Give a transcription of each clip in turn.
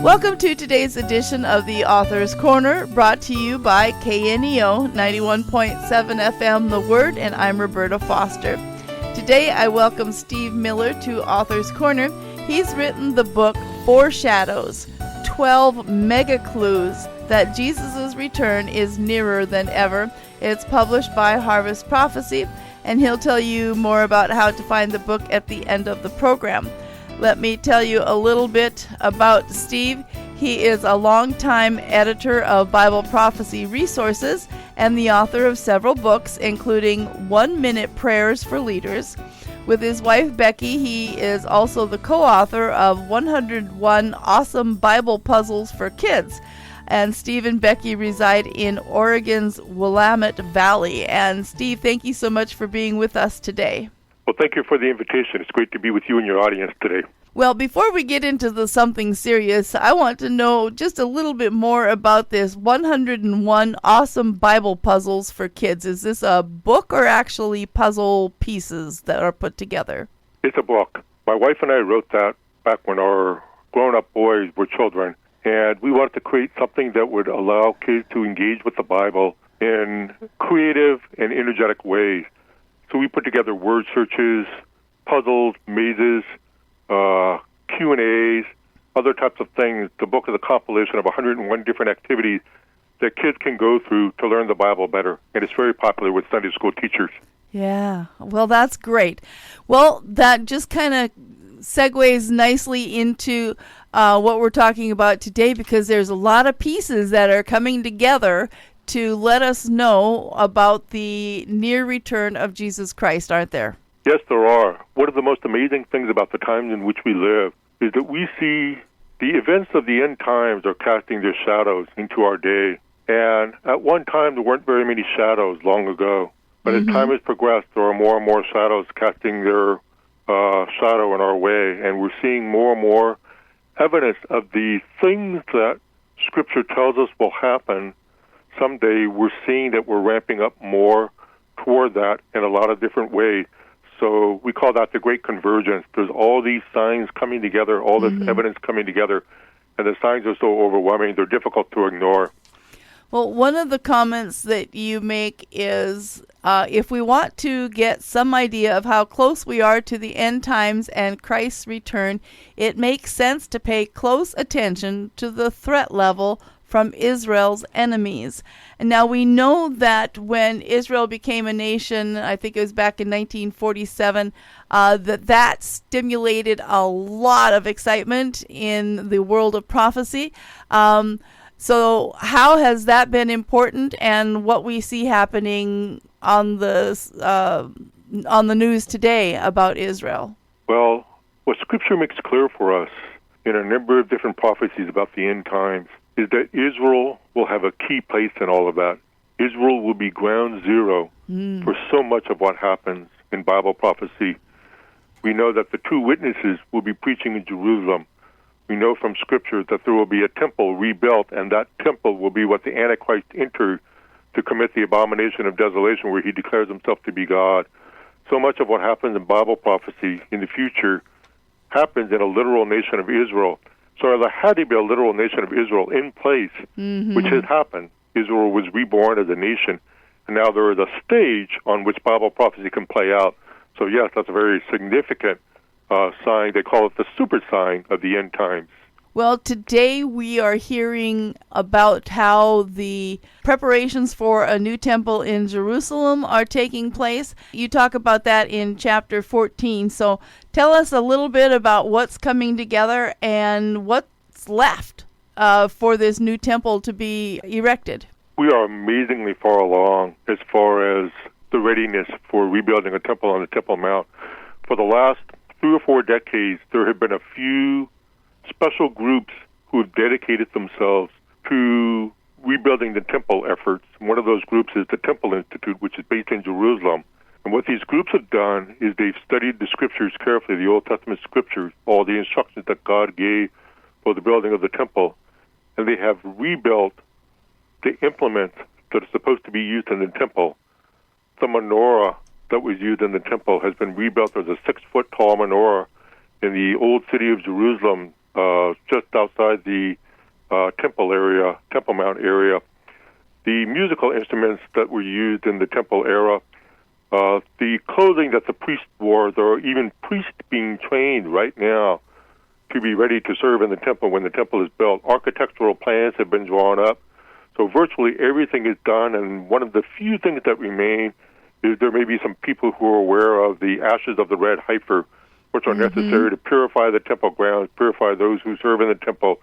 Welcome to today's edition of the Author's Corner, brought to you by KNEO 91.7 FM The Word, and I'm Roberta Foster. Today I welcome Steve Miller to Author's Corner. He's written the book Foreshadows, 12 Megaclues that Jesus' return is nearer than ever. It's published by Harvest Prophecy, and he'll tell you more about how to find the book at the end of the program. Let me tell you a little bit about Steve. He is a longtime editor of Bible Prophecy Resources and the author of several books, including 1 Minute Prayers for Leaders. With his wife, Becky, he is also the co-author of 101 Awesome Bible Puzzles for Kids. And Steve and Becky reside in Oregon's Willamette Valley. And Steve, thank you so much for being with us today. Well, thank you for the invitation. It's great to be with you and your audience today. Well, before we get into the something serious, I want to know just a little bit more about this 101 Awesome Bible Puzzles for Kids. Is this a book or actually puzzle pieces that are put together? It's a book. My wife and I wrote that back when our grown-up boys were children, and we wanted to create something that would allow kids to engage with the Bible in creative and energetic ways. So we put together word searches, puzzles, mazes, Q&As, other types of things. The book is a compilation of 101 different activities that kids can go through to learn the Bible better. And it's very popular with Sunday school teachers. Yeah, well, that's great. Well, that just kind of segues nicely into what we're talking about today, because there's a lot of pieces that are coming together to let us know about the near return of Jesus Christ, aren't there? Yes, there are. One of the most amazing things about the times in which we live is that we see the events of the end times are casting their shadows into our day. And at one time, there weren't very many shadows long ago. But as time has progressed, there are more and more shadows casting their shadow in our way. And we're seeing more and more evidence of the things that Scripture tells us will happen someday. We're seeing that we're ramping up more toward that in a lot of different ways. So we call that the Great Convergence. There's all these signs coming together, all this evidence coming together, and the signs are so overwhelming, they're difficult to ignore. Well, one of the comments that you make is, if we want to get some idea of how close we are to the end times and Christ's return, it makes sense to pay close attention to the threat level from Israel's enemies. And now we know that when Israel became a nation, I think it was back in 1947, that stimulated a lot of excitement in the world of prophecy. So how has that been important, and what we see happening on the news today about Israel? Well, what Scripture makes clear for us in a number of different prophecies about the end times is that Israel will have a key place in all of that. Israel will be ground zero for so much of what happens in Bible prophecy. We know that the two witnesses will be preaching in Jerusalem. We know from Scripture that there will be a temple rebuilt, and that temple will be what the Antichrist enters to commit the abomination of desolation, where he declares himself to be God. So much of what happens in Bible prophecy in the future happens in a literal nation of Israel. So there had to be a literal nation of Israel in place, which has happened. Israel was reborn as a nation, and now there is a stage on which Bible prophecy can play out. So yes, that's a very significant sign. They call it the super sign of the end times. Well, today we are hearing about how the preparations for a new temple in Jerusalem are taking place. You talk about that in chapter 14. So tell us a little bit about what's coming together and what's left for this new temple to be erected. We are amazingly far along as far as the readiness for rebuilding a temple on the Temple Mount. For the last 3 or 4 decades, there have been a few special groups who have dedicated themselves to rebuilding the temple efforts. One of those groups is the Temple Institute, which is based in Jerusalem. And what these groups have done is they've studied the Scriptures carefully, the Old Testament Scriptures, all the instructions that God gave for the building of the temple, and they have rebuilt the implements that are supposed to be used in the temple. The menorah that was used in the temple has been rebuilt as a 6-foot tall menorah in the old city of Jerusalem, just outside the Temple Mount area. The musical instruments that were used in the Temple era, the clothing that the priests wore, there are even priests being trained right now to be ready to serve in the temple when the temple is built. Architectural plans have been drawn up. So virtually everything is done, and one of the few things that remain is there may be some people who are aware of the ashes of the red heifer, which are necessary to purify the temple grounds, purify those who serve in the temple.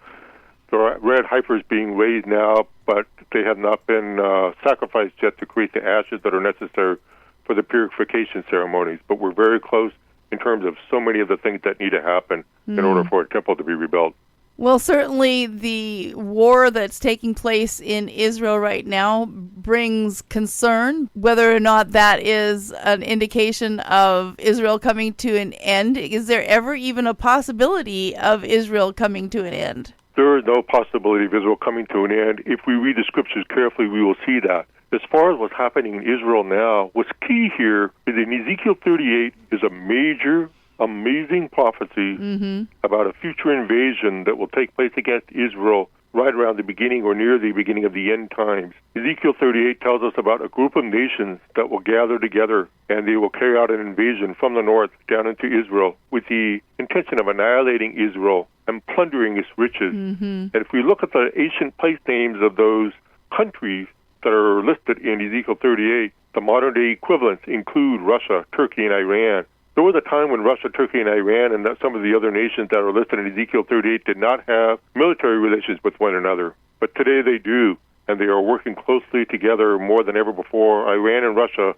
There are red heifers being raised now, but they have not been sacrificed yet to create the ashes that are necessary for the purification ceremonies. But we're very close in terms of so many of the things that need to happen in order for a temple to be rebuilt. Well, certainly the war that's taking place in Israel right now brings concern, whether or not that is an indication of Israel coming to an end. Is there ever even a possibility of Israel coming to an end? There is no possibility of Israel coming to an end. If we read the scriptures carefully, we will see that. As far as what's happening in Israel now, what's key here is in Ezekiel 38 is a major, amazing prophecy about a future invasion that will take place against Israel right around the beginning or near the beginning of the end times. Ezekiel 38 tells us about a group of nations that will gather together, and they will carry out an invasion from the north down into Israel with the intention of annihilating Israel and plundering its riches. And if we look at the ancient place names of those countries that are listed in Ezekiel 38, the modern-day equivalents include Russia, Turkey, and Iran. There was a time when Russia, Turkey, and Iran and some of the other nations that are listed in Ezekiel 38 did not have military relations with one another. But today they do, and they are working closely together more than ever before. Iran and Russia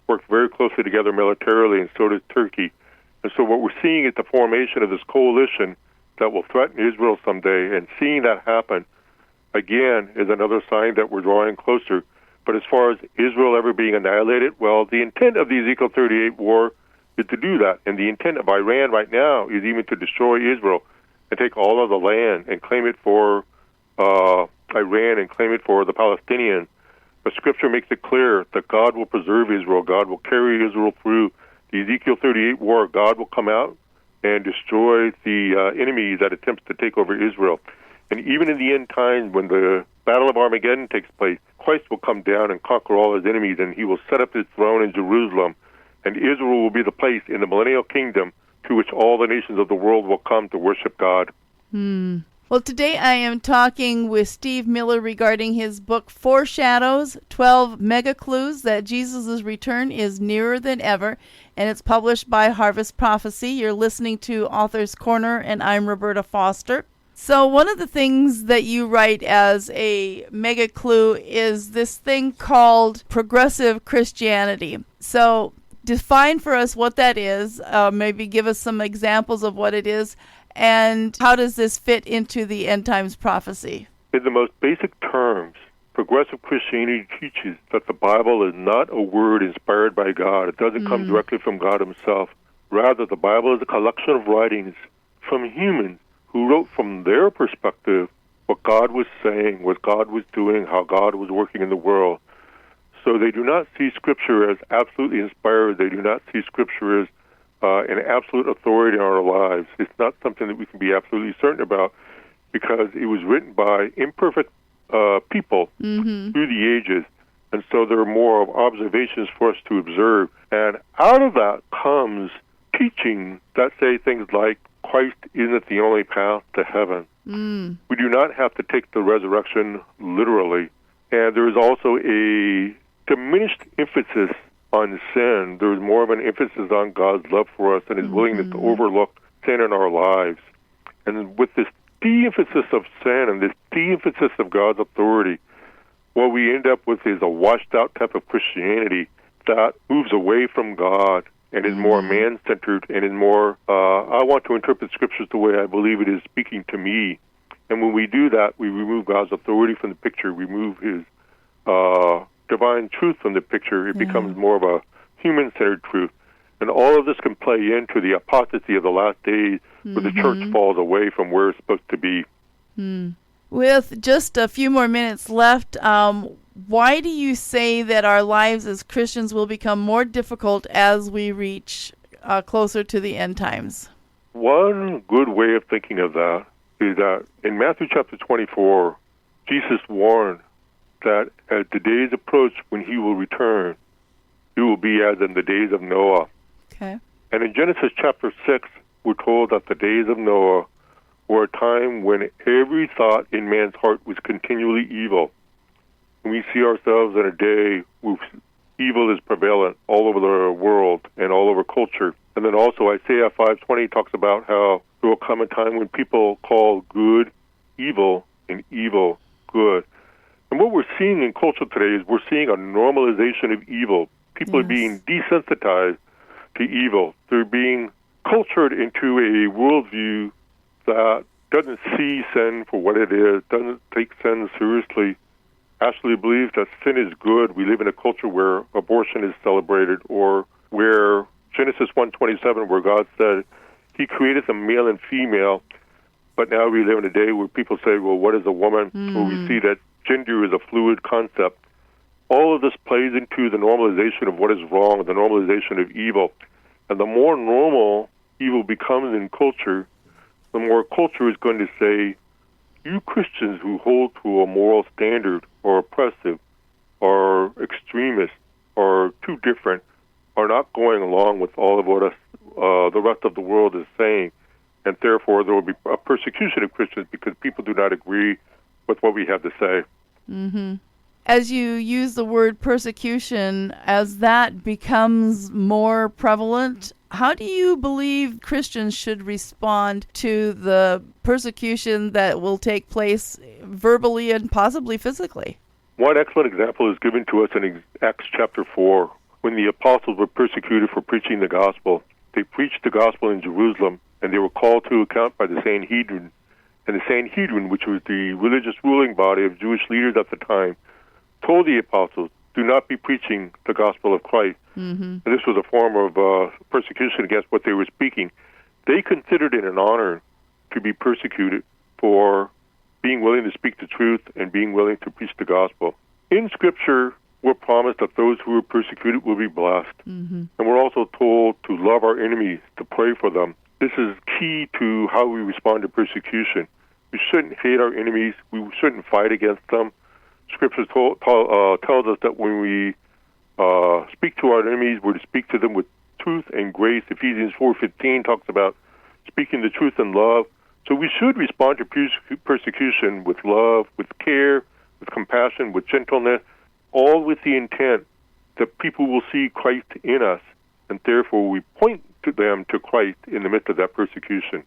work very closely together militarily, and so does Turkey. And so what we're seeing is the formation of this coalition that will threaten Israel someday, and seeing that happen, again, is another sign that we're drawing closer. But as far as Israel ever being annihilated, well, the intent of the Ezekiel 38 war is to do that. And the intent of Iran right now is even to destroy Israel and take all of the land and claim it for Iran and claim it for the Palestinians. But Scripture makes it clear that God will preserve Israel. God will carry Israel through the Ezekiel 38 war. God will come out and destroy the enemy that attempts to take over Israel. And even in the end times, when the Battle of Armageddon takes place, Christ will come down and conquer all his enemies, and he will set up his throne in Jerusalem. And Israel will be the place in the millennial kingdom to which all the nations of the world will come to worship God. Well, today I am talking with Steve Miller regarding his book, Foreshadows, 12 Megaclues that Jesus' return is nearer than ever, and it's published by Harvest Prophecy. You're listening to Author's Corner, and I'm Roberta Foster. So one of the things that you write as a mega clue is this thing called progressive Christianity. So define for us what that is, maybe give us some examples of what it is, and how does this fit into the end times prophecy? In the most basic terms, progressive Christianity teaches that the Bible is not a word inspired by God. It doesn't come directly from God himself. Rather, the Bible is a collection of writings from humans who wrote from their perspective what God was saying, what God was doing, how God was working in the world. So they do not see Scripture as absolutely inspired. They do not see Scripture as an absolute authority in our lives. It's not something that we can be absolutely certain about because it was written by imperfect people through the ages. And so there are more of observations for us to observe. And out of that comes teaching that say things like, Christ isn't the only path to heaven. We do not have to take the resurrection literally. And there is also a diminished emphasis on sin. There is more of an emphasis on God's love for us and his willingness to overlook sin in our lives. And with this de-emphasis of sin and this de-emphasis of God's authority, what we end up with is a washed-out type of Christianity that moves away from God and is more man-centered and is more, I want to interpret Scriptures the way I believe it is speaking to me. And when we do that, we remove God's authority from the picture, remove his divine truth from the picture. It becomes more of a human-centered truth. And all of this can play into the apostasy of the last days where the church falls away from where it's supposed to be. With just a few more minutes left, why do you say that our lives as Christians will become more difficult as we reach closer to the end times? One good way of thinking of that is that in Matthew chapter 24, Jesus warned that as the days approach when he will return, it will be as in the days of Noah. Okay. And in Genesis chapter 6, we're told that the days of Noah were a time when every thought in man's heart was continually evil. And we see ourselves in a day where evil is prevalent all over the world and all over culture. And then also Isaiah 5:20 talks about how there will come a time when people call good evil and evil good. And what we're seeing in culture today is we're seeing a normalization of evil. People are being desensitized to evil. They're being cultured into a worldview that doesn't see sin for what it is, doesn't take sin seriously, actually believes that sin is good. We live in a culture where abortion is celebrated, or where Genesis 1:27, where God said he created them male and female, but now we live in a day where people say, well, what is a woman? Where we see that gender is a fluid concept. All of this plays into the normalization of what is wrong, the normalization of evil. And the more normal evil becomes in culture, the more culture is going to say, you Christians who hold to a moral standard or oppressive or extremist or too different are not going along with all of what the rest of the world is saying. And therefore, there will be a persecution of Christians because people do not agree with what we have to say. Mm-hmm. As you use the word persecution, as that becomes more prevalent, how do you believe Christians should respond to the persecution that will take place verbally and possibly physically? One excellent example is given to us in Acts chapter 4, when the apostles were persecuted for preaching the gospel. They preached the gospel in Jerusalem, and they were called to account by the Sanhedrin. And the Sanhedrin, which was the religious ruling body of Jewish leaders at the time, told the apostles, do not be preaching the gospel of Christ. Mm-hmm. And this was a form of persecution against what they were speaking. They considered it an honor to be persecuted for being willing to speak the truth and being willing to preach the gospel. In Scripture, we're promised that those who are persecuted will be blessed. Mm-hmm. And we're also told to love our enemies, to pray for them. This is key to how we respond to persecution. We shouldn't hate our enemies. We shouldn't fight against them. Scripture tells us that when we speak to our enemies, we're to speak to them with truth and grace. Ephesians 4:15 talks about speaking the truth in love. So we should respond to persecution with love, with care, with compassion, with gentleness, all with the intent that people will see Christ in us, and therefore we point to them to Christ in the midst of that persecution.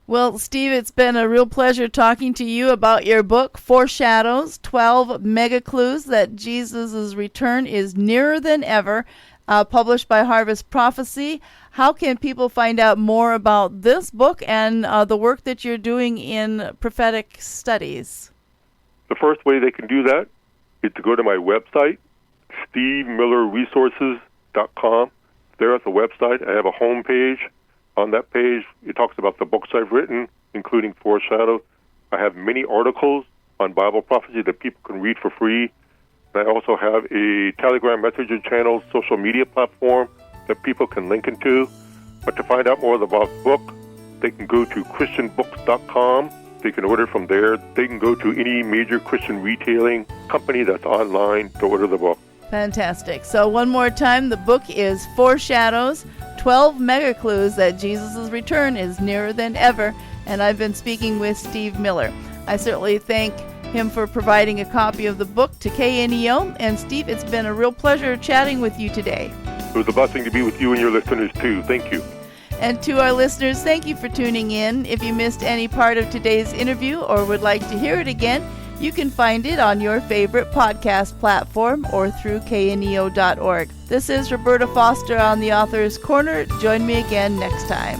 Well, Steve, it's been a real pleasure talking to you about your book, Foreshadows, 12 Megaclues that Jesus' return is nearer than ever, published by Harvest Prophecy. How can people find out more about this book and the work that you're doing in prophetic studies? The first way they can do that is to go to my website, stevemillerresources.com. There at the website, I have a home page. On that page, it talks about the books I've written, including Foreshadows. I have many articles on Bible prophecy that people can read for free. And I also have a Telegram Messenger channel, social media platform that people can link into. But to find out more about the book, they can go to christianbooks.com. They can order from there. They can go to any major Christian retailing company that's online to order the book. Fantastic. So one more time, the book is Foreshadows, 12 Megaclues that Jesus' return is nearer than ever. And I've been speaking with Steve Miller. I certainly thank him for providing a copy of the book to KNEO. And Steve, it's been a real pleasure chatting with you today. It was a blessing to be with you and your listeners too. Thank you. And to our listeners, thank you for tuning in. If you missed any part of today's interview or would like to hear it again, you can find it on your favorite podcast platform or through kneo.org. This is Roberta Foster on the Author's Corner. Join me again next time.